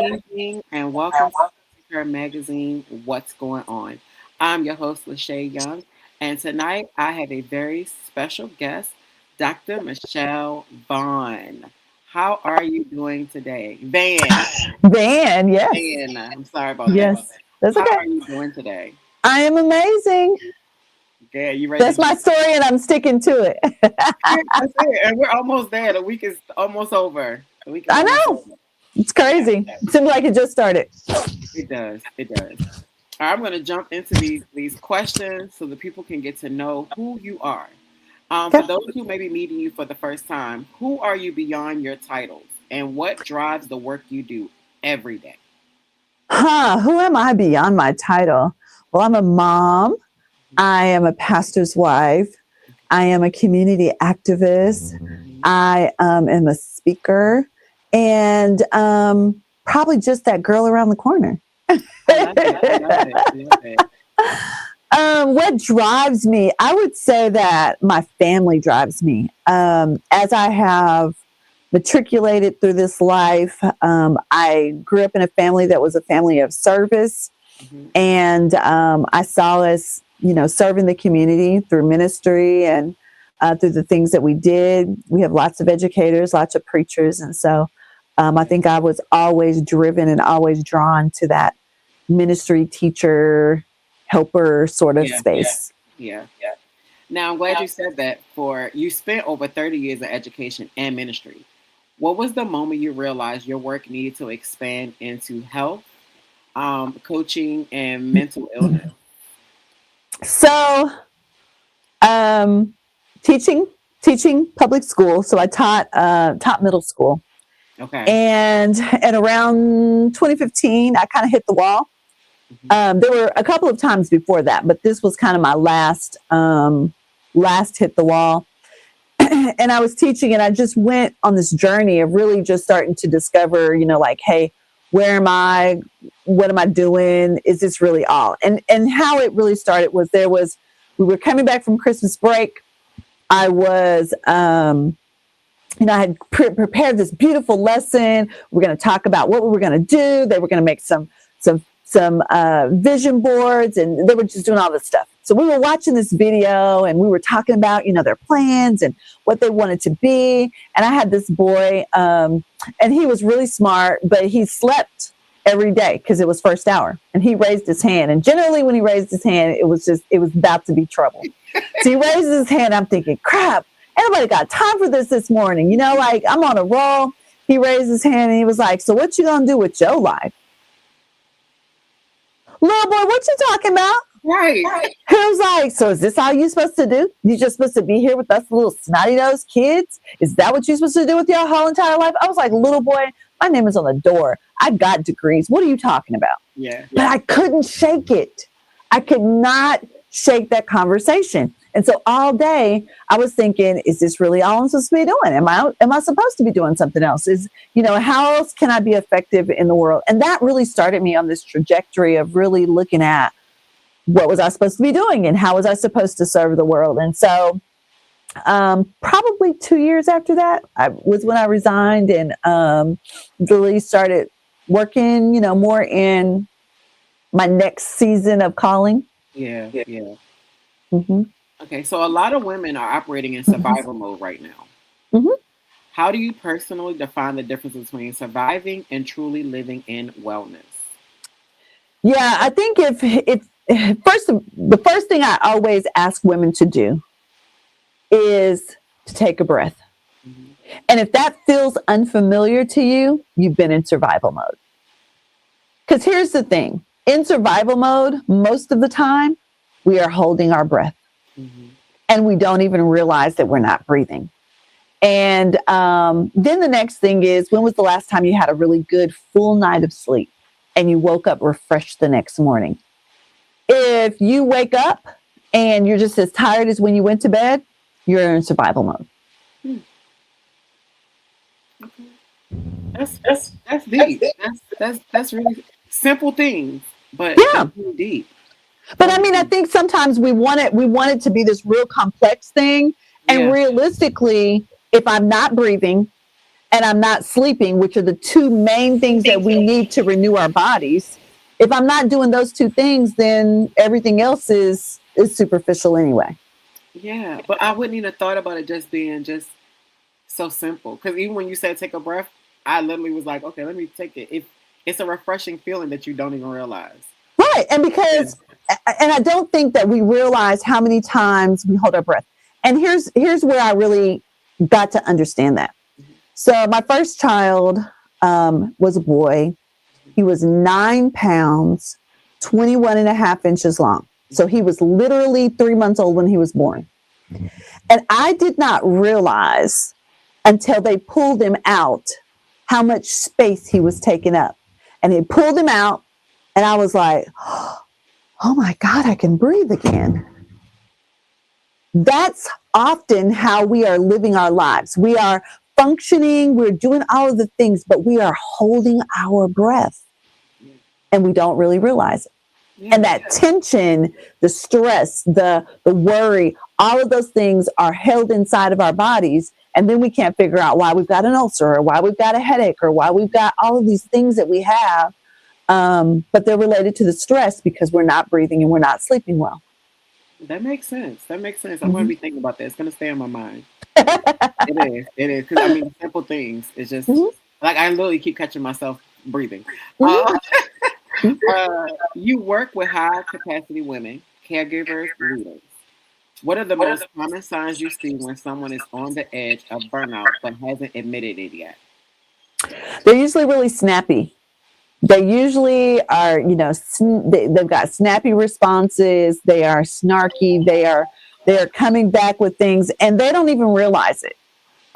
evening, and welcome to her magazine, What's Going On. I'm your host, Lachey Young, and tonight I have a very special guest, Dr. Michelle Vaughn. How are you doing today? Van, yes. I'm sorry about that. Yes. That's How okay. are you doing today? I am amazing. Yeah, you ready That's to my jump? story and I'm sticking to it. That's it. And we're almost there. The week is almost over. The week is I almost know. over. It's Yeah, crazy. It seems like it just started. it does. It does. All right, I'm going to jump into these questions so that people can get to know who you are. For Okay. those who may be meeting you for the first time, who are you beyond your titles, and what drives the work you do every day? Who am I beyond my title? Well, I'm a mom. I am a pastor's wife. I am a community activist. Mhm. I am a speaker. And probably just that girl around the corner. I love it. I love it. I love it. What drives me? I would say that my family drives me. As I have matriculated through this life, I grew up in a family that was a family of service, Mhm. and I saw us, serving the community through ministry and through the things that we did. We have lots of educators, lots of preachers, and so I think I was always driven and always drawn to that ministry teacher helper sort of Yeah, space. yeah. Now, I'm glad you said that. For you spent over 30 years in education and ministry. What was the moment you realized your work needed to expand into health, coaching, and mental illness? So, um, teaching teaching public school. So I taught middle school, Okay. and around 2015, I kind of hit the wall. Hmm. There were a couple of times before that, but this was kind of my last hit the wall. And I was teaching, and I just went on this journey of really just starting to discover, like, hey, where am I? What am I doing? Is this really all? And how it really started was we were coming back from Christmas break. I was I had prepared this beautiful lesson. We're going to talk about what we were going to do. They were going to make some vision boards, and they were just doing all this stuff. So we were watching this video, and we were talking about their plans and what they wanted to be. And I had this boy, and he was really smart, but he slept every day because it was first hour, and he raised his hand. And generally, when he raised his hand, it was about to be trouble. So he raises his hand. I'm thinking, crap, everybody got time for this morning. Like, I'm on a roll. He raised his hand, and he was like, so what you gonna do with your life? Little boy, what you talking about? Right. He was like, so is this all you supposed to do? You just supposed to be here with us little snotty-nosed kids? Is that what you're supposed to do with your whole entire life? I was like, little boy, my name is on the door. I got degrees. What are you talking about? Yeah. But I couldn't shake it. I could not shake that conversation. And so all day I was thinking, is this really all I'm supposed to be doing? Am I supposed to be doing something else? How else can I be effective in the world? And that really started me on this trajectory of really looking at what was I supposed to be doing and how was I supposed to serve the world. And so probably 2 years after that was when I resigned and really started working, more in my next season of calling. Yeah. Yeah. Mm-hmm. Okay. So a lot of women are operating in survival mode right now. Mm-hmm. How do you personally define the difference between surviving and truly living in wellness? Yeah, I think the first thing I always ask women to do is to take a breath. Hmm. And if that feels unfamiliar to you, you've been in survival mode. Because here's the thing, in survival mode, most of the time, we are holding our breath Hmm. and we don't even realize that we're not breathing. And then the next thing is, when was the last time you had a really good full night of sleep and you woke up refreshed the next morning? If you wake up and you're just as tired as when you went to bed, you're in survival mode. Hmm. Okay. That's deep. That's really simple things, but Yeah. that's really deep. But So I mean, I think sometimes we want it to be this real complex thing. And yeah. realistically, if I'm not breathing and I'm not sleeping, which are the two main things that we need to renew our bodies. If I'm not doing those two things, then everything else is superficial anyway. Yeah, but I wouldn't even have thought about it just being just so simple. Because even when you said take a breath, I literally was like, okay, let me take it. It's a refreshing feeling that you don't even realize. Right. And Yeah. and I don't think that we realize how many times we hold our breath. And here's where I really got to understand that. So my first child was a boy. He was 9 pounds, 21 and a half inches long. So he was literally 3 months old when he was born. And I did not realize until they pulled him out how much space he was taking up. And they pulled him out, and I was like, oh my God, I can breathe again. That's often how we are living our lives. We are functioning, we're doing all of the things, but we are holding our breath, and we don't really realize it. Yeah. And that tension, the stress, the worry, all of those things are held inside of our bodies. And then we can't figure out why we've got an ulcer or why we've got a headache or why we've got all of these things that we have. But they're related to the stress because we're not breathing and we're not sleeping well. That makes sense. That makes sense. I'm going to Mm-hmm. be thinking about that. It's going to stay in my mind. It is. It is. Because, I mean, simple things. It's just Mm-hmm. like I literally keep catching myself breathing. Mm-hmm. You work with high capacity women, caregivers, leaders. What are the most common signs you see when someone is on the edge of burnout but hasn't admitted it yet? They're usually really snappy. They usually are, they've got snappy responses. They are snarky. They are coming back with things, and they don't even realize it.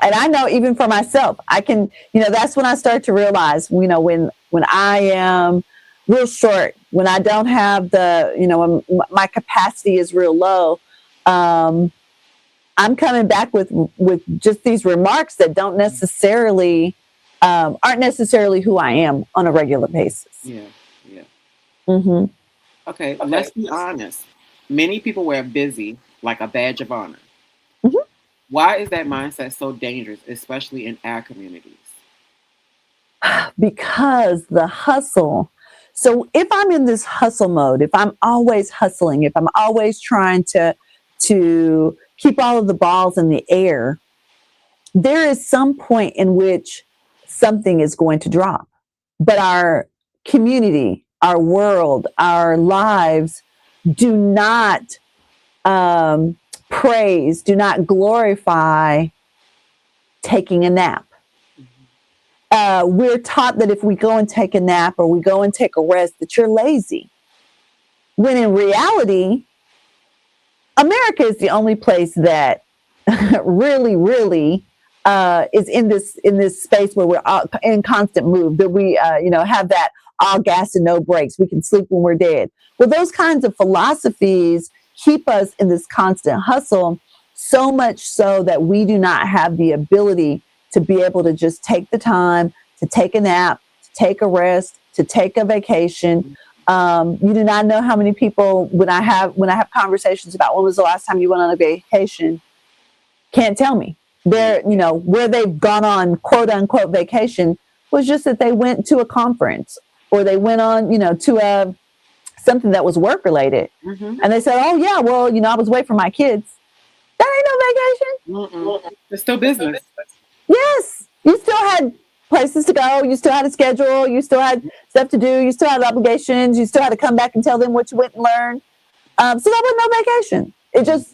And I know even for myself, I can, that's when I start to realize, when I am real short, when I don't have when my capacity is real low, I'm coming back with just these remarks that don't necessarily aren't necessarily who I am on a regular basis. Yeah, yeah. Mm-hmm. Okay, let's be honest. Many people wear busy like a badge of honor. Mm-hmm. Why is that mindset so dangerous, especially in our communities? Because the hustle. So if I'm in this hustle mode, if I'm always hustling, if I'm always trying to keep all of the balls in the air, there is some point in which something is going to drop. But our community, our world, our lives do not praise, do not glorify taking a nap. We're taught that if we go and take a nap or we go and take a rest, that you're lazy. When in reality, America is the only place that really, really is in this space where we're in constant move. That we, have that all gas and no brakes. We can sleep when we're dead. Well, those kinds of philosophies keep us in this constant hustle, so much so that we do not have the ability to be able to just take the time to take a nap, to take a rest, to take a vacation. You do not know how many people when I have conversations about when was the last time you went on a vacation, can't tell me. They're, where they've gone on quote unquote vacation was just that they went to a conference or they went on, to something that was work related. Mm-hmm. And they said, oh yeah, well, I was away from my kids. That ain't no vacation. Mm-mm. It's still business. Yes, you still had places to go. You still had a schedule. You still had stuff to do. You still had obligations. You still had to come back and tell them what you went and learned. So that was no vacation.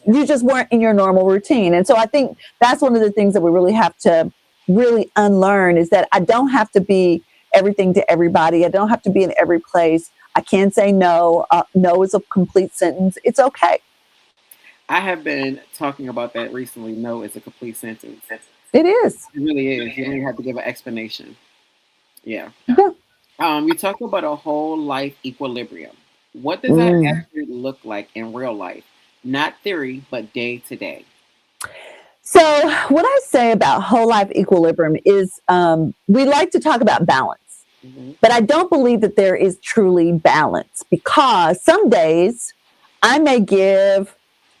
You just weren't in your normal routine. And so I think that's one of the things that we really have to really unlearn is that I don't have to be everything to everybody. I don't have to be in every place. I can say no. No is a complete sentence. It's okay. I have been talking about that recently. No, it's a complete sentence. It is. It really is. You don't even have to give an explanation. Yeah. Yeah. You talk about a whole life equilibrium. What does that Mm. actually look like in real life? Not theory, but day to day. So what I say about whole life equilibrium is we like to talk about balance, but I don't believe that there is truly balance because some days I may give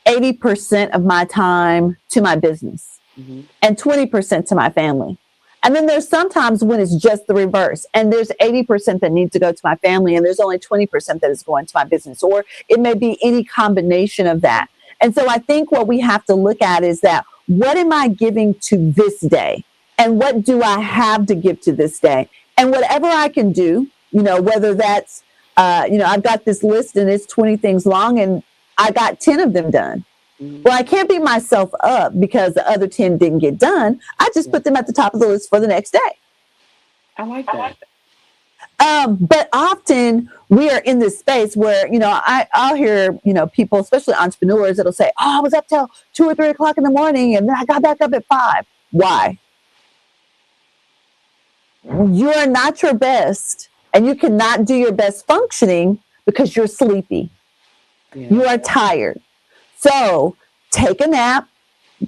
80% of my time to my business and 20% to my family. And then there's sometimes when it's just the reverse. And there's 80% that needs to go to my family, and there's only 20% that is going to my business. Or it may be any combination of that. And so I think what we have to look at is that, what am I giving to this day? And what do I have to give to this day? And whatever I can do, whether that's, I've got this list and it's 20 things long and I got 10 of them done. Mm-hmm. Well, I can't beat myself up because the other 10 didn't get done. I just put them at the top of the list for the next day. I like that. But often we are in this space where, I'll hear, people, especially entrepreneurs, that'll say, oh, I was up till 2 or 3 o'clock in the morning and then I got back up at 5. Why? You are not your best, and you cannot do your best functioning because you're sleepy. Yeah. You are tired. So take a nap,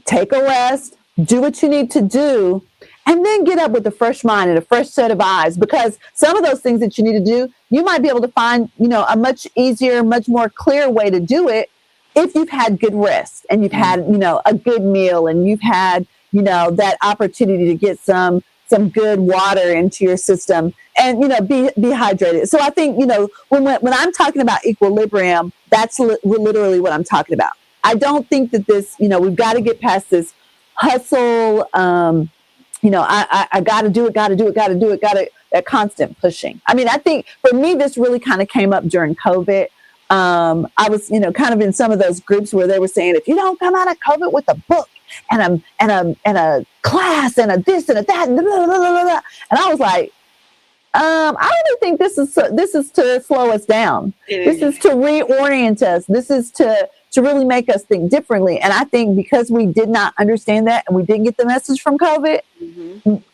take a rest, do what you need to do, and then get up with a fresh mind and a fresh set of eyes, because some of those things that you need to do, you might be able to find, a much easier, much more clear way to do it if you've had good rest and you've had, a good meal, and you've had, that opportunity to get some good water into your system and, be hydrated. So I think, when I'm talking about equilibrium, that's literally what I'm talking about. I don't think that this, we've got to get past this hustle, I got to do it, that constant pushing. I mean, I think for me, this really kind of came up during COVID. I was, kind of in some of those groups where they were saying, if you don't come out of COVID with a book and a class and a this and a that, and blah, blah, blah, blah. And I was like, I don't really think this is to slow us down. This is to reorient us. This is to really make us think differently. And I think because we did not understand that and we didn't get the message from COVID,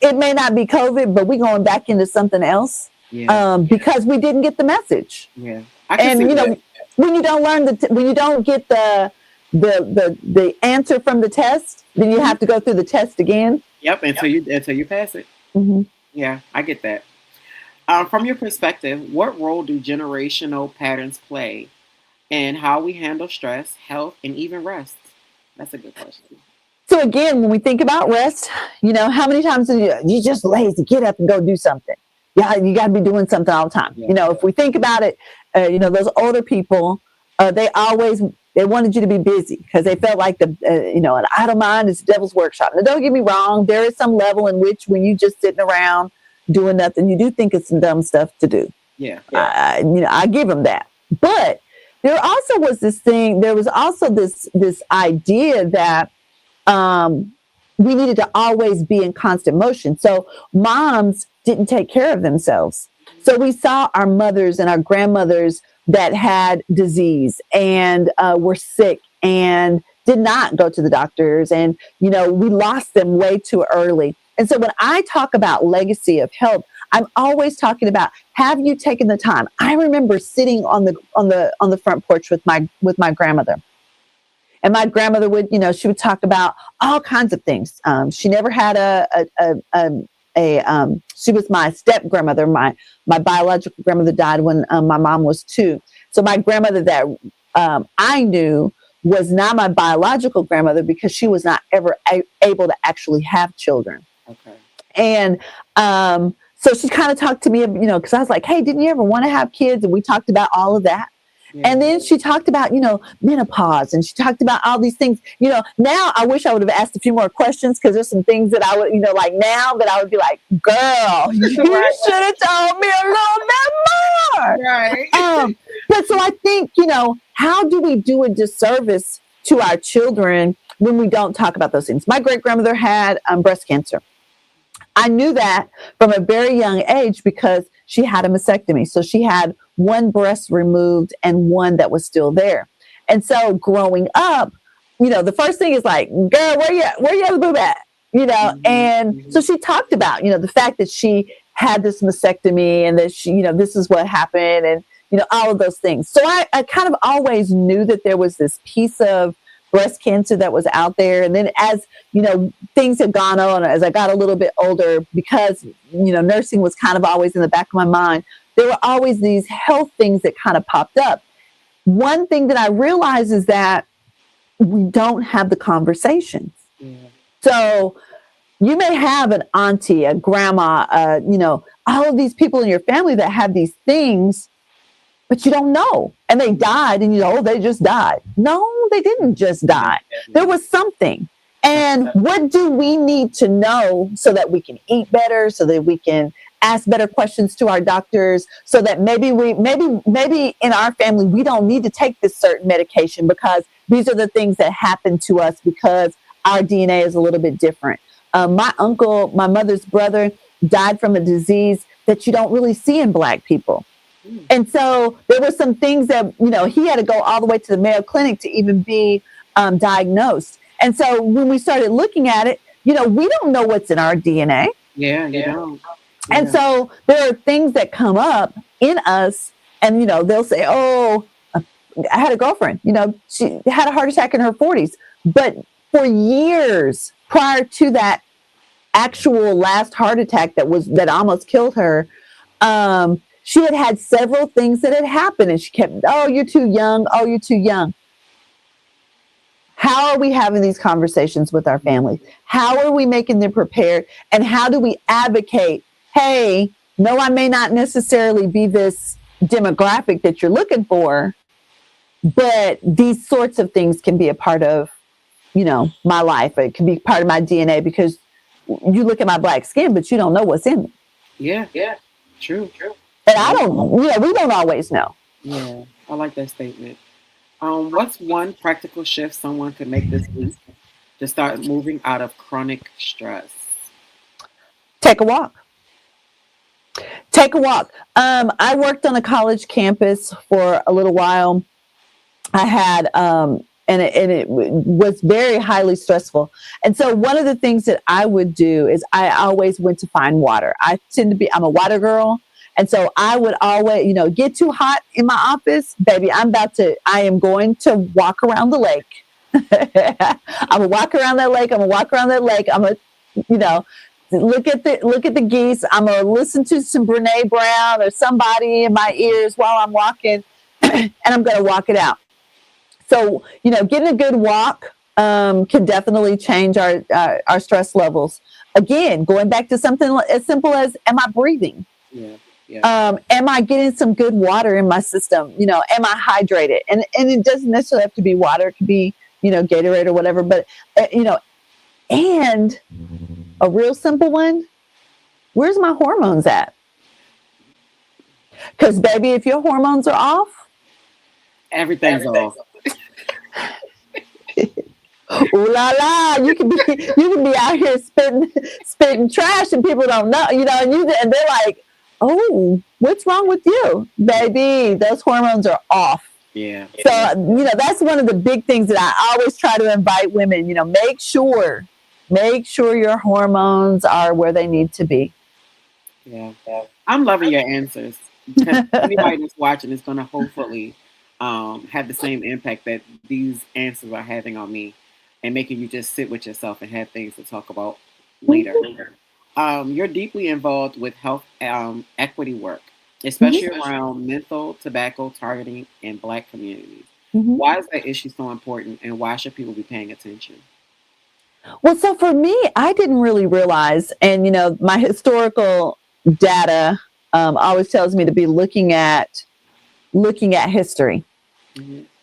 it may not be COVID, but we're going back into something else because we didn't get the message. Yeah. And when you don't learn when you don't get the answer from the test, then you have to go through the test again. Yep, until you pass it. Mm-hmm. Yeah, I get that. From your perspective, what role do generational patterns play in how we handle stress, health, and even rest? That's a good question. So again, when we think about rest, how many times are you just lazy? Get up and go do something. Yeah, you got to be doing something all the time. Yeah. If we think about it, those older people, they wanted you to be busy because they felt like an idle mind is the devil's workshop. Now, don't get me wrong. There is some level in which when you just sitting around doing nothing, you do think it's some dumb stuff to do. Yeah. I give them that. But there also was this thing. There was also this idea that we needed to always be in constant motion. So moms didn't take care of themselves. So we saw our mothers and our grandmothers that had disease and were sick and did not go to the doctors. And, we lost them way too early. And so when I talk about legacy of health, I'm always talking about, have you taken the time? I remember sitting on the front porch with my grandmother. And my grandmother would, she would talk about all kinds of things. She never had she was my step grandmother. My biological grandmother died when my mom was 2. So my grandmother that I knew was not my biological grandmother because she was not ever able to actually have children. Okay. And so she kind of talked to me, because I was like, hey, didn't you ever want to have kids? And we talked about all of that. Yeah. And then she talked about, menopause, and she talked about all these things. Now I wish I would have asked a few more questions because there's some things that I would, like now that I would be like, girl, you should have told me a little bit more. Right. But so I think, how do we do a disservice to our children when we don't talk about those things? My great grandmother had breast cancer. I knew that from a very young age because she had a mastectomy. So she had one breast removed and one that was still there. And so growing up, the first thing is like, girl, where your other boob at? And so she talked about, the fact that she had this mastectomy and that she, this is what happened and, all of those things. So I kind of always knew that there was this piece of breast cancer that was out there. And then as, things had gone on, as I got a little bit older, because, nursing was kind of always in the back of my mind, there were always these health things that kind of popped up. One thing that I realized is that we don't have the conversations. Yeah. So You may have an auntie, a grandma, all of these people in your family that have these things, but you don't know. And they died, and they just died. No, they didn't just die. There was something. And what do we need to know so that we can eat better, so that we can ask better questions to our doctors, so that maybe in our family we don't need to take this certain medication because these are the things that happen to us because our DNA is a little bit different. My uncle, my mother's brother, died from a disease that you don't really see in Black people. And so there were some things that, he had to go all the way to the Mayo Clinic to even be diagnosed. And so when we started looking at it, we don't know what's in our DNA. Yeah, you don't. Yeah. And so there are things that come up in us, and, they'll say, oh, I had a girlfriend, she had a heart attack in her 40s. But for years prior to that actual last heart attack that almost killed her, she had several things that had happened, and she kept, oh, you're too young. Oh, you're too young. How are we having these conversations with our families? How are we making them prepared? And how do we advocate, hey, no, I may not necessarily be this demographic that you're looking for, but these sorts of things can be a part of, my life. It can be part of my DNA because you look at my Black skin, but you don't know what's in me. Yeah, true. And we don't always know. Yeah, I like that statement. What's one practical shift someone could make this week to start moving out of chronic stress? Take a walk. I worked on a college campus for a little while. I had, and it was very highly stressful. And so one of the things that I would do is I always went to find water. I'm a water girl. And so I would always, get too hot in my office, baby, I am going to walk around the lake. I'm gonna walk around that lake. I'm gonna, look at the geese. I'm gonna listen to some Brene Brown or somebody in my ears while I'm walking, and I'm gonna walk it out. So, getting a good walk can definitely change our stress levels. Again, going back to something as simple as, am I breathing? Yeah. Am I getting some good water in my system? Am I hydrated? And it doesn't necessarily have to be water. It could be, Gatorade or whatever. But, and a real simple one, where's my hormones at? Because, baby, if your hormones are off, everything's off. Ooh la la! You can be out here spitting trash, and people don't know, and they're like, oh, what's wrong with you, baby? Those hormones are off. Yeah. So, that's one of the big things that I always try to invite women, make sure your hormones are where they need to be. Yeah. I'm loving your answers, because anybody that's watching is going to hopefully have the same impact that these answers are having on me, and making you just sit with yourself and have things to talk about later. You're deeply involved with health equity work, especially around menthol, tobacco targeting in Black communities. Why is that issue so important, and why should people be paying attention? Well, so for me, I didn't really realize, and my historical data always tells me to be looking at history.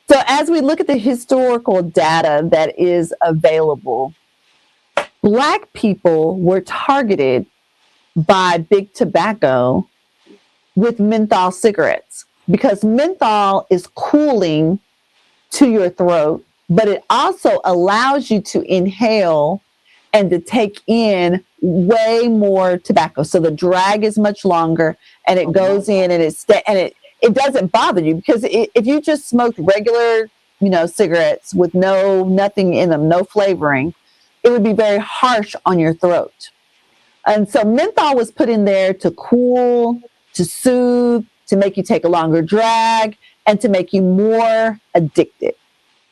So as we look at the historical data that is available, Black people were targeted by big tobacco with menthol cigarettes, because menthol is cooling to your throat, but it also allows you to inhale and to take in way more tobacco. So the drag is much longer, and it goes in, and it doesn't bother you, because if you just smoked regular, cigarettes with nothing in them, no flavoring, it would be very harsh on your throat. And so menthol was put in there to cool, to soothe, to make you take a longer drag, and to make you more addicted.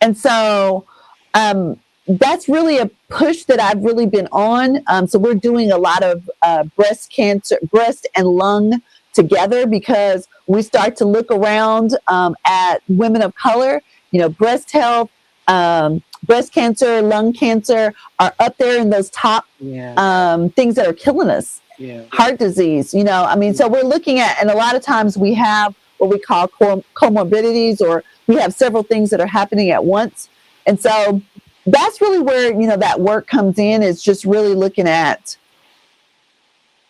And so that's really a push that I've really been on. So we're doing a lot of breast and lung together, because we start to look around at women of color, breast health, breast cancer, lung cancer are up there in those top Yeah. things that are killing us. Yeah. Heart disease, I mean, so we're looking at, and a lot of times we have what we call comorbidities, or we have several things that are happening at once. And so that's really where, that work comes in, is just really looking at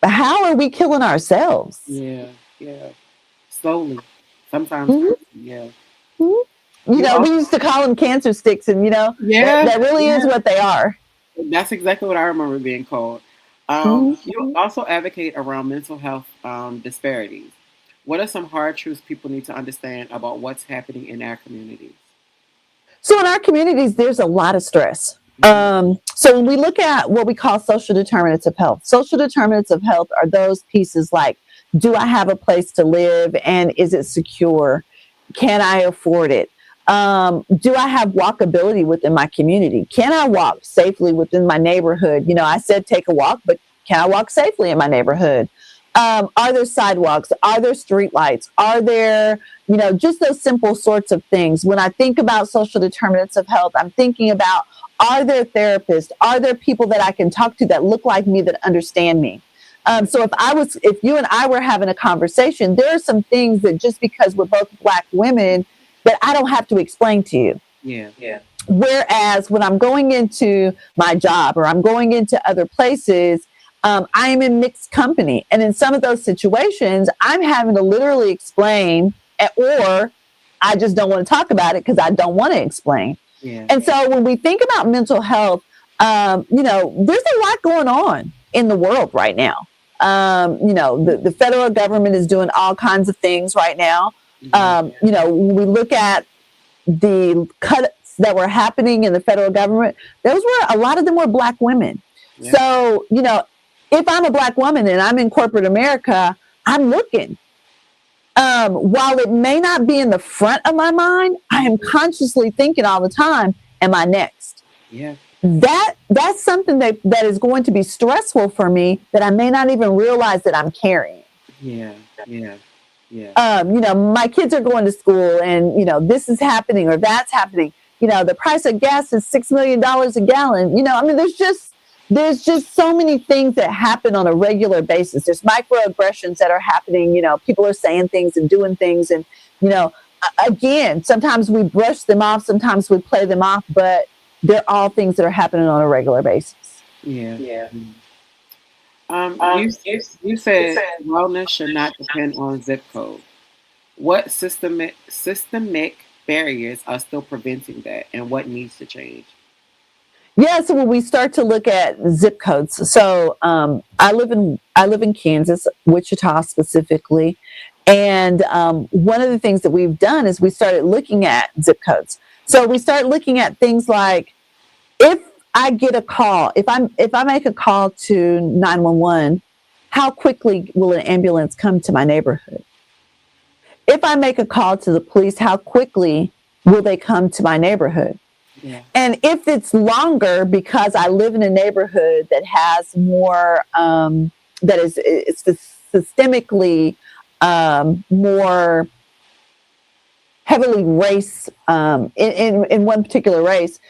how are we killing ourselves? Yeah. Yeah. Slowly. Sometimes Mm-hmm. quickly. Yeah. Mm-hmm. You We also, used to call them cancer sticks, and yeah. that really is Yeah. what they are. That's exactly what I remember being called. Mm-hmm. You also advocate around mental health disparities. What are some hard truths people need to understand about what's happening in our communities? So in our communities, there's a lot of stress. Hmm. So when we look at what we call social determinants of health are those pieces like, do I have a place to live, and is it secure? Can I afford it? Do I have walkability within my community? Can I walk safely within my neighborhood? I said take a walk, but can I walk safely in my neighborhood? Are there sidewalks? Are there streetlights? Are there, just those simple sorts of things? When I think about social determinants of health, I'm thinking about, are there therapists? Are there people that I can talk to that look like me, that understand me? So if you and I were having a conversation, there are some things that, just because we're both Black women, that I don't have to explain to you. Yeah. Yeah. Whereas when I'm going into my job, or I'm going into other places, I am in mixed company. And in some of those situations, I'm having to literally explain, or I just don't want to talk about it because I don't want to explain. Yeah. And so when we think about mental health, there's a lot going on in the world right now. The federal government is doing all kinds of things right now. When we look at the cuts that were happening in the federal government, a lot of them were Black women. Yeah. So, if I'm a Black woman and I'm in corporate America, I'm looking. While it may not be in the front of my mind, I am consciously thinking all the time, am I next? Yeah. That's something that is going to be stressful for me, that I may not even realize that I'm carrying. Yeah. Yeah. Yeah. My kids are going to school, and this is happening or that's happening. The price of gas is $6 million a gallon. I mean, there's just so many things that happen on a regular basis. There's microaggressions that are happening. People are saying things and doing things, and again, sometimes we brush them off, sometimes we play them off, but they're all things that are happening on a regular basis. Yeah. Yeah. You said wellness should not depend on zip code. What systemic barriers are still preventing that, and what needs to change? Yeah, so when we start to look at zip codes, so I live in Kansas, Wichita specifically, and one of the things that we've done is we started looking at zip codes. So we start looking at things like, if I get a call, if I make a call to 911, how quickly will an ambulance come to my neighborhood? If I make a call to the police, how quickly will they come to my neighborhood? Yeah. And if it's longer, because I live in a neighborhood that has more, that is systemically more heavily race, in one particular race,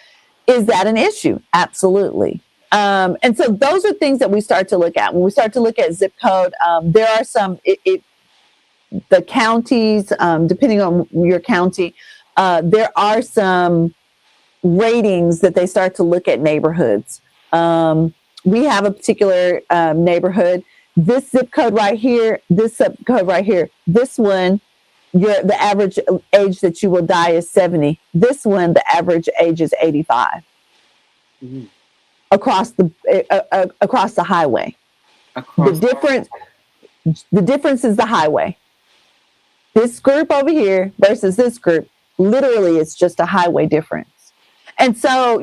is that an issue? Absolutely. And so those are things that we start to look at. When we start to look at zip code, there are some, the counties, depending on your county, there are some ratings that they start to look at neighborhoods. We have a particular neighborhood. This zip code right here, this zip code right here, this one, the average age that you will die is 70. This one, the average age is 85. Mm-hmm. Across the highway. The difference is the highway. This group over here versus this group, literally, it's just a highway difference. And so,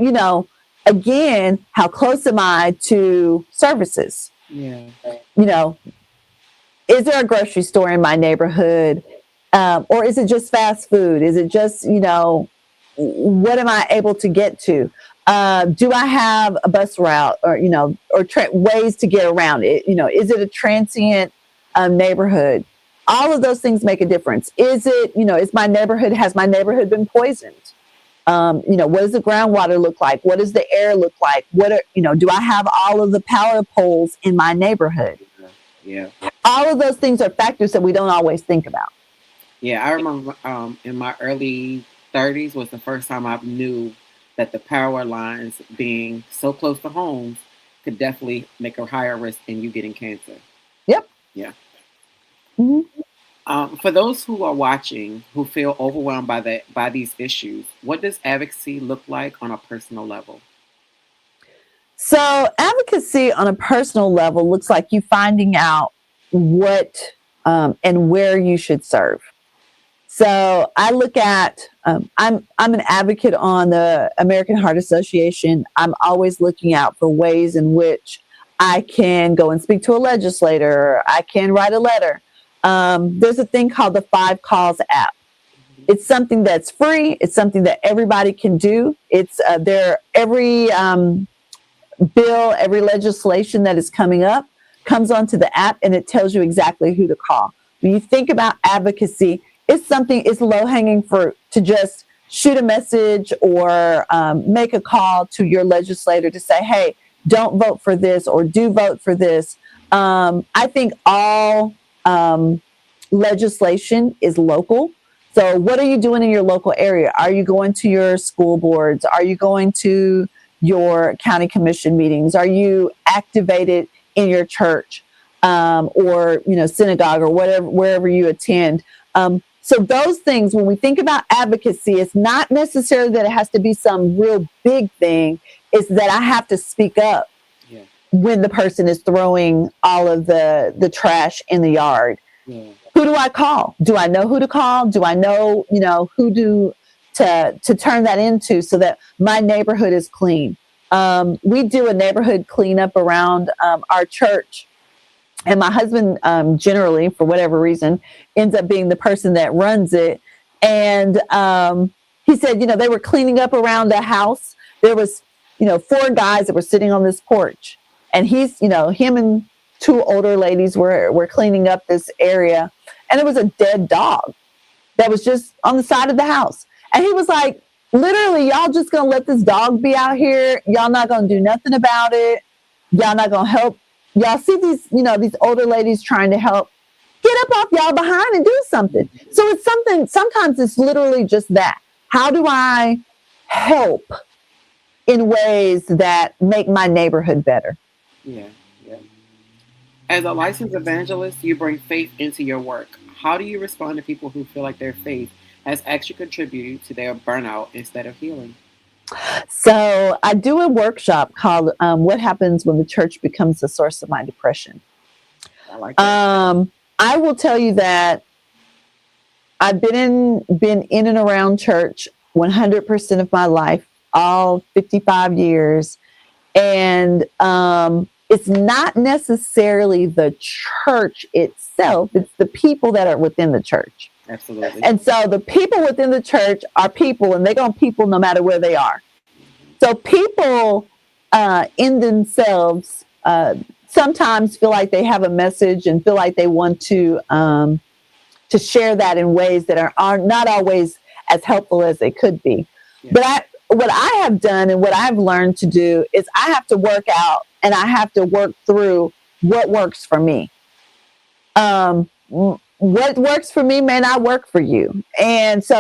again, how close am I to services? Yeah. Is there a grocery store in my neighborhood? Or is it just fast food? Is it just, what am I able to get to? Do I have a bus route, or, ways to get around it? Is it a transient neighborhood? All of those things make a difference. Is it, has my neighborhood been poisoned? What does the groundwater look like? What does the air look like? Do I have all of the power poles in my neighborhood? Yeah. All of those things are factors that we don't always think about. Yeah, I remember in my early 30s was the first time I knew that the power lines being so close to homes could definitely make a higher risk in you getting cancer. Yep. Yeah. Mm-hmm. For those who are watching who feel overwhelmed by these issues, what does advocacy look like on a personal level? So advocacy on a personal level looks like you finding out what and where you should serve. So I look at I'm an advocate on the American Heart Association. I'm always looking out for ways in which I can go and speak to a legislator. Or I can write a letter. There's a thing called the 5 Calls app. It's something that's free. It's something that everybody can do. It's every bill, every legislation that is coming up comes onto the app, and it tells you exactly who to call. When you think about advocacy, it's low-hanging fruit to just shoot a message or make a call to your legislator to say, hey, don't vote for this or do vote for this. I think all legislation is local. So what are you doing in your local area? Are you going to your school boards? Are you going to your county commission meetings? Are you activated in your church or synagogue or wherever you attend? So those things, when we think about advocacy, it's not necessarily that it has to be some real big thing. It's that I have to speak up when the person is throwing all of the trash in the yard. Yeah. Who do I call? Do I know who to call? Do I know, who to turn that into so that my neighborhood is clean? We do a neighborhood cleanup around our church. And my husband, generally, for whatever reason, ends up being the person that runs it. And he said, they were cleaning up around the house. There was, 4 guys that were sitting on this porch. And he's, him and 2 older ladies were cleaning up this area. And there was a dead dog that was just on the side of the house. And he was like, literally, y'all just going to let this dog be out here? Y'all not going to do nothing about it? Y'all not going to help? Y'all see these, these older ladies trying to help. Get up off y'all behind and do something. So it's something, sometimes it's literally just that. How do I help in ways that make my neighborhood better? Yeah. As a licensed evangelist, you bring faith into your work. How do you respond to people who feel like their faith has actually contributed to their burnout instead of healing? So I do a workshop called What Happens When the Church Becomes the Source of My Depression. I like that. I will tell you that I've been in and around church 100% of my life, all 55 years. And it's not necessarily the church itself. It's the people that are within the church. Absolutely. And so the people within the church are people, and they're going to people no matter where they are. So people in themselves sometimes feel like they have a message and feel like they want to share that in ways that are not always as helpful as they could be. Yeah. But what I have done and what I've learned to do is I have to work out and I have to work through what works for me. What works for me may not work for you. And so,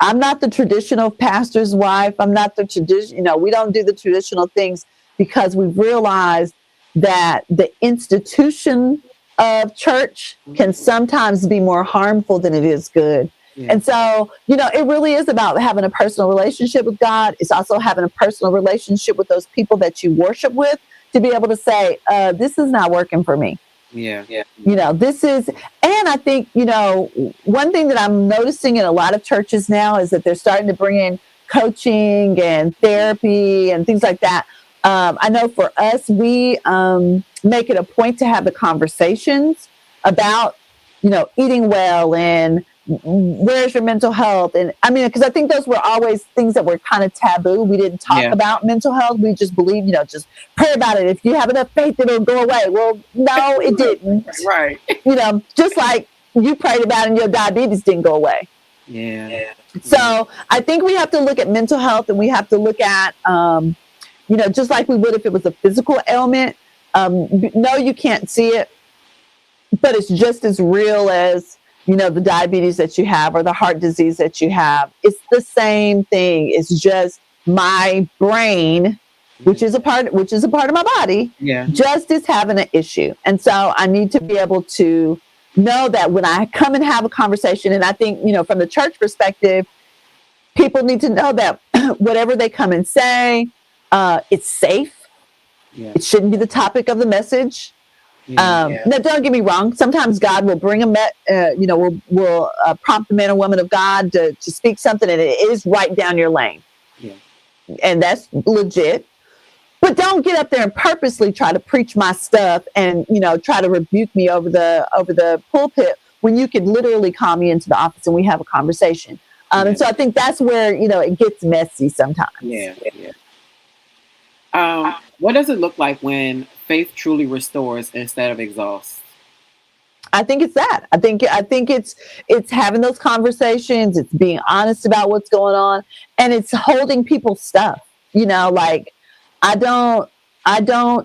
I'm not the traditional pastor's wife. I'm not the tradition, we don't do the traditional things because we've realized that the institution of church can sometimes be more harmful than it is good. Yeah. And so, it really is about having a personal relationship with God. It's also having a personal relationship with those people that you worship with to be able to say, this is not working for me. Yeah. This is, and I think, one thing that I'm noticing in a lot of churches now is that they're starting to bring in coaching and therapy and things like that. I know for us, we make it a point to have the conversations about, eating well and where's your mental health? And I mean, because I think those were always things that were kind of taboo. We didn't talk about mental health. We just believed, just pray about it. If you have enough faith, it'll go away. Well, no, it didn't. Right. Just like you prayed about it and your diabetes didn't go away. Yeah. Yeah. So I think we have to look at mental health, and we have to look at, just like we would if it was a physical ailment. No, you can't see it, but it's just as real as, the diabetes that you have or the heart disease that you have. It's the same thing. It's just my brain, Yeah. which is a part of my body, Yeah. just is having an issue. And so I need to be able to know that when I come and have a conversation, and I think, from the church perspective, people need to know that whatever they come and say, it's safe. Yeah. It shouldn't be the topic of the message. Yeah. Now, don't get me wrong. Sometimes God will bring will prompt the man or woman of God to speak something, and it is right down your lane, Yeah. and that's legit. But don't get up there and purposely try to preach my stuff and try to rebuke me over the pulpit when you could literally call me into the office and we have a conversation. Yeah. And so I think that's where it gets messy sometimes. Yeah. Yeah. What does it look like when faith truly restores instead of exhausts? I think it's that. I think it's having those conversations. It's being honest about what's going on, and it's holding people's stuff. Like I don't,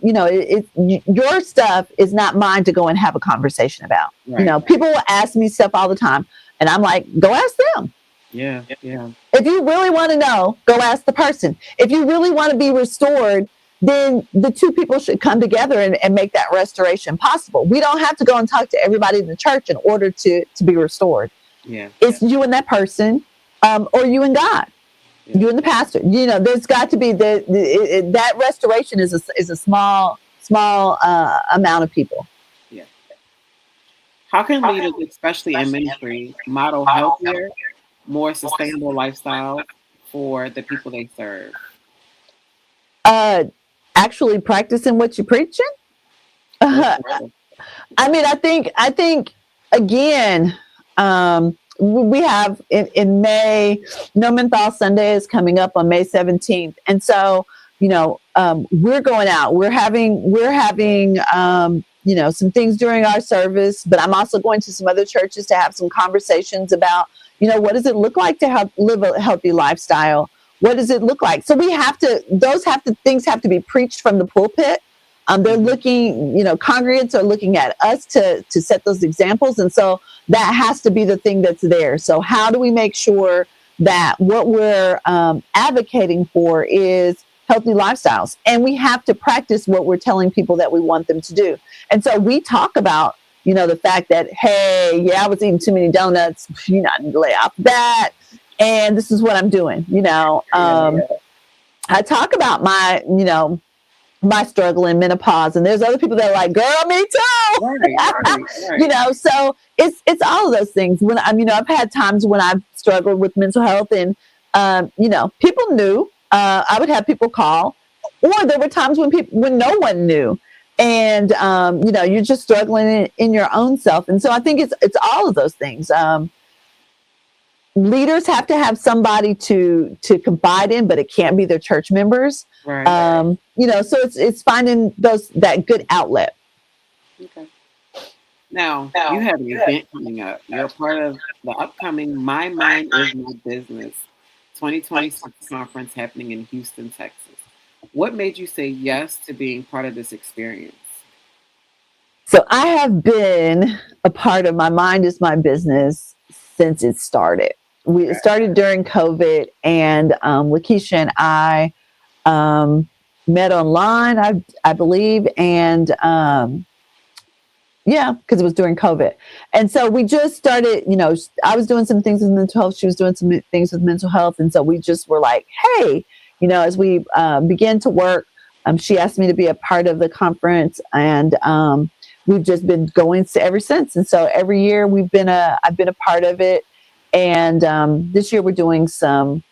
your stuff is not mine to go and have a conversation about. Right. People will ask me stuff all the time, and I'm like, go ask them. Yeah. Yeah. If you really want to know, go ask the person. If you really want to be restored, then the two people should come together and make that restoration possible. We don't have to go and talk to everybody in the church in order to be restored. Yeah. It's you and that person, or you and God, Yeah. you and the pastor. There's got to be that restoration is a small amount of people. Yeah. How can leaders, especially in ministry, model healthier, more sustainable lifestyles for the people they serve? Uh, Actually practicing what you're preaching. That's I real. mean, I think again, we have in May, No Menthol Sunday is coming up on May 17th, and so we're going out. We're having some things during our service, but I'm also going to some other churches to have some conversations about what does it look like to live a healthy lifestyle. What does it look like? So things have to be preached from the pulpit. They're Mhm. looking, congregants are looking at us to set those examples. And so that has to be the thing that's there. So how do we make sure that what we're advocating for is healthy lifestyles? And we have to practice what we're telling people that we want them to do. And so we talk about, the fact that, hey, yeah, I was eating too many donuts, I need to lay off that. And this is what I'm doing. I talk about my struggle in menopause, and there's other people that are like, girl, me too. Right. So it's all of those things. When I've had times when I've struggled with mental health, and people knew. I would have people call, or there were times when no one knew, and you're just struggling in your own self. And so I think it's all of those things. Leaders have to have somebody to confide in, but it can't be their church members. Right. So it's finding that good outlet. Okay. Now, you have an event coming up. You're a part of the upcoming My Mind is My Business 2026 conference happening in Houston, Texas. What made you say yes to being part of this experience? So I have been a part of My Mind is My Business since it started. It started during COVID, and Lakeisha and I met online, I believe, and because it was during COVID. And so we just started, I was doing some things with mental health. She was doing some things with mental health. And so we just were like, hey, as we began to work, she asked me to be a part of the conference, and we've just been going ever since. And so every year I've been a part of it. And this year we're doing some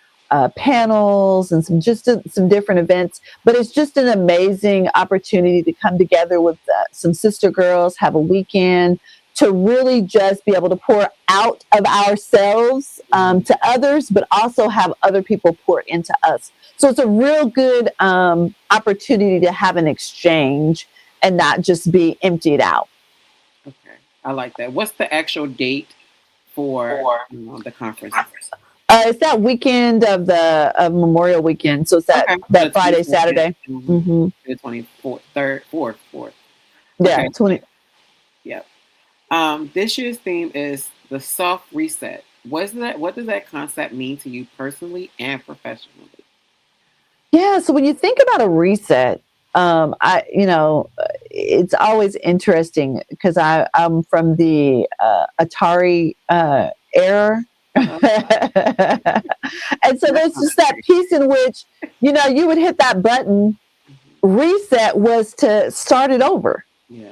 panels and some different events, but it's just an amazing opportunity to come together with some sister girls, have a weekend to really just be able to pour out of ourselves to others, but also have other people pour into us. So it's a real good opportunity to have an exchange and not just be emptied out. Okay, I like that. What's the actual date for the conference? It's that weekend of Memorial Weekend. So it's Okay, so that the Friday, 22nd, Saturday. Mm-hmm. the 24th, 3rd, 4th, 4th. Yeah, Okay, 20. yep. This year's theme is the soft reset. What does that concept mean to you personally and professionally? Yeah. So when you think about a reset, it's always interesting because I'm from the Atari era. And Oh, so that's there's not just that piece in which, you would hit that button. mhm. Reset was to start it over. Yeah,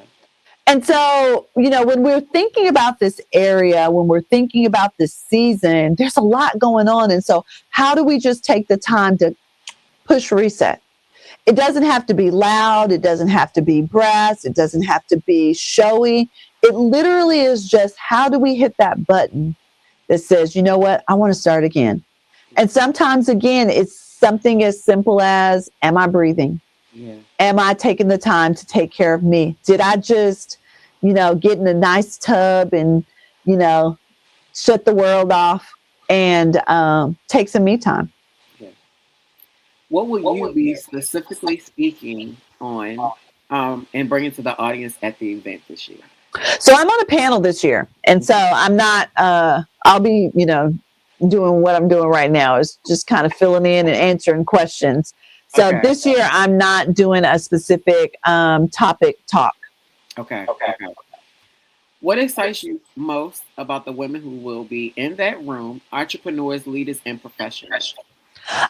And so, when we're thinking about this area, when we're thinking about this season, there's a lot going on. And so, how do we just take the time to push reset? It doesn't have to be loud. It doesn't have to be brass. It doesn't have to be showy. It literally is just how do we hit that button that says, you know what, I want to start again. yeah, And sometimes, again, it's something as simple as, am I breathing? yeah, Am I taking the time to take care of me? Did I just, get in a nice tub and, you know, shut the world off and take some me time? yeah. What will you be specifically speaking on and bringing to the audience at the event this year? So I'm on a panel this year. And so I'm not, I'll be, doing what I'm doing right now is just kind of filling in and answering questions. So Okay, this year I'm not doing a specific topic talk. okay, okay. What excites you most about the women who will be in that room, entrepreneurs, leaders, and professionals?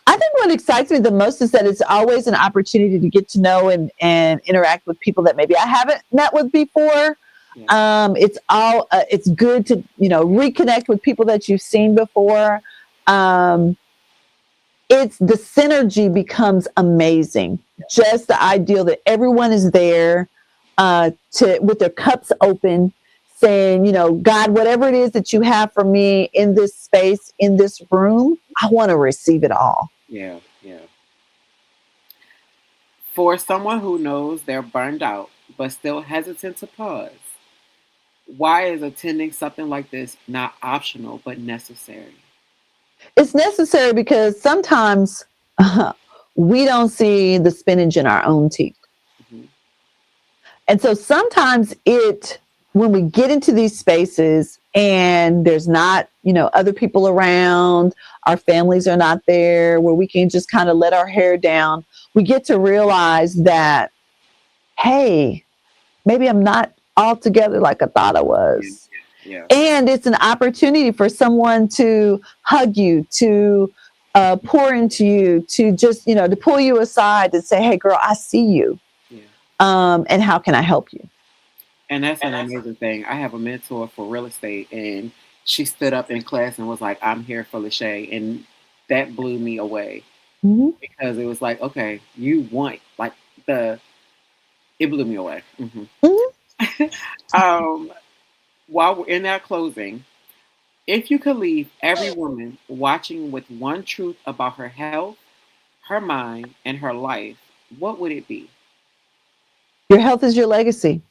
I think what excites me the most is that it's always an opportunity to get to know and interact with people that maybe I haven't met with before. Yeah, It's good to reconnect with people that you've seen before. Um, it's the synergy becomes amazing. Just the ideal that everyone is there to with their cups open, saying, God, whatever it is that you have for me in this space, in this room, I want to receive it all. yeah, yeah. For someone who knows they're burned out but still hesitant to pause, why is attending something like this not optional but necessary? It's necessary because sometimes we don't see the spinach in our own teeth. Hmm. And so sometimes when we get into these spaces and there's not, other people around, our families are not there, where we can just kind of let our hair down, we get to realize that, hey, maybe I'm not all together like I thought I Yeah, was. yeah, And it's an opportunity for someone to hug you, to pour into you, to just, to pull you aside and say, hey, girl, I see you. yeah. And how can I help you? And that's an amazing thing. I have a mentor for real estate, and she stood up in class and was like, "I'm here for Lachey," and that blew me away Mm-hmm. because it was like, okay, you want like the it blew me away. Hmm. Mm-hmm. um, while we're in our closing, if you could leave every woman watching with one truth about her health, her mind, and her life, what would it be? Your health is your legacy.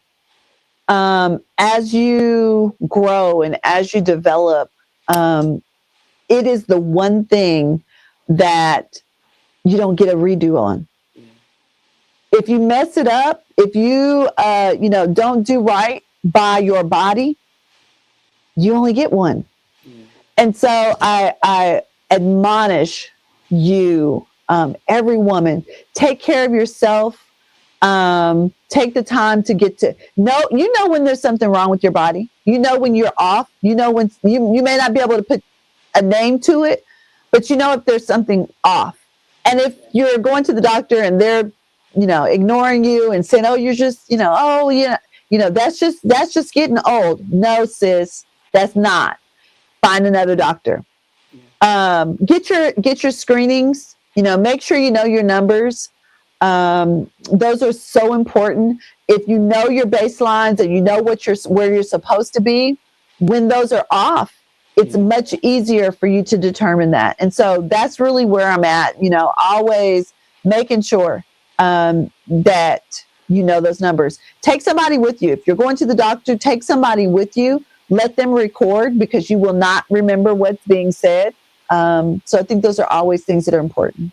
As you grow and as you develop, um, it is the one thing that you don't get a redo on. Yeah, If you mess it up, if you don't do right by your body, you only get one. yeah, And so I admonish you, every woman, take care of yourself. Take the time to get to know, when there's something wrong with your body, when you're off, when you may not be able to put a name to it, but if there's something off. And if you're going to the doctor and they're, ignoring you and saying, oh, you're just, oh, yeah, that's just getting old. No, sis, that's not. Find another doctor. yeah, Get your screenings. Make sure you know your numbers. Those are so important. If you know your baselines and you know where you're supposed to be, when those are off, it's yeah. much easier for you to determine that. And so that's really where I'm at. Always making sure that you know those numbers. Take somebody with you. If you're going to the doctor, take somebody with you. Let them record because you will not remember what's being said. So I think those are always things that are important.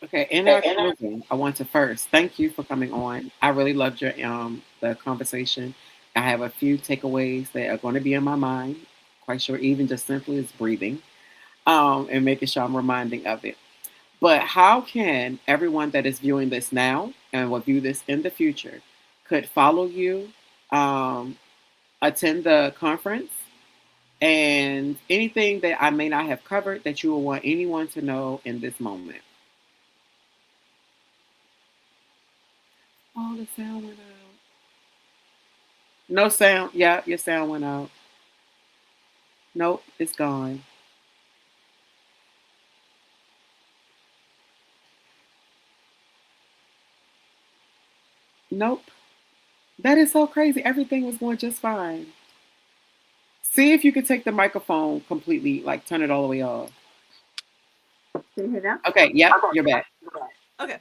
Okay, in our closing, I want to first thank you for coming on. I really loved your the conversation. I have a few takeaways that are going to be in my mind. Quite sure, even just simply is breathing, and making sure I'm reminding of it. But how can everyone that is viewing this now and will view this in the future could follow you, um, attend the conference, and anything that I may not have covered that you will want anyone to know in this moment? Oh, the sound went out. No sound. Yeah, your sound went out. Nope, it's gone. Nope. That is so crazy. Everything was going just fine. See if you could take the microphone completely, like turn it all the way off. Can you hear now? Okay, yep, you're back. Okay.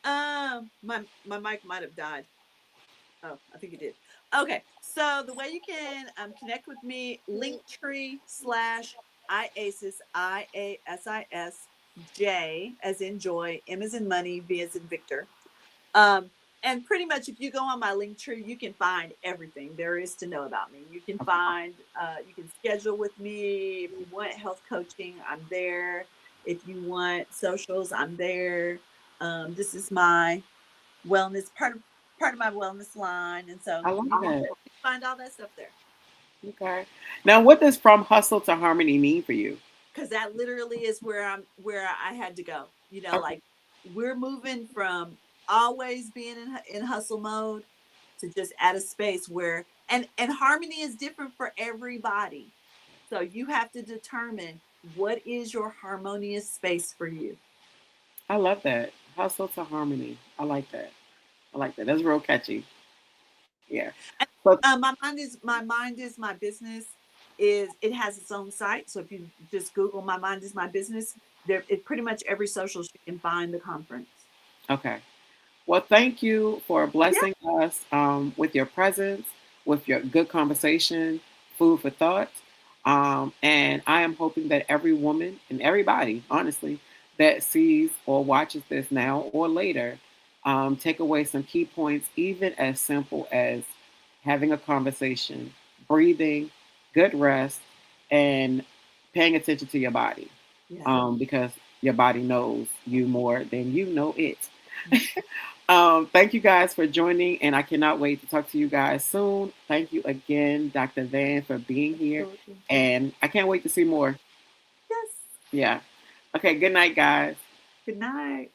My mic might have died. Oh, I think it did. Okay. So the way you can connect with me, Linktree/IASIS, IASIS, as in joy, M as in money, V as in Victor. Um, and pretty much if you go on my link tree, you can find everything there is to know about me. You can Okay. find, you can schedule with me. If you want health coaching, I'm there. If you want socials, I'm there. This is my wellness part of my wellness line. And so I like you can that. find all that stuff there. Okay. Now, what does from hustle to harmony mean for you? Because that literally is where I had to go. Okay. Like we're moving from always being in hustle mode to just at a space where and harmony is different for everybody. So you have to determine what is your harmonious space for you. I love that. Hustle to harmony. I like that. I like that. That's real catchy. Yeah. And, So, my mind is my business is it has its own site. So if you just Google my mind is my business, there it pretty much every social you can find the conference. okay. Well, thank you for Yeah. blessing us with your presence, with your good conversation, food for thought. And I am hoping that every woman and everybody, honestly, that sees or watches this now or later, take away some key points, even as simple as having a conversation, breathing, good rest, and paying attention to your body, Yeah. because your body knows you more than you know it. Thank you guys for joining, and I cannot wait to talk to you guys soon. Thank you again, Dr. Van, for being here, Absolutely. and I can't wait to see more. Yes. Yeah. Okay, good night, guys. Good night.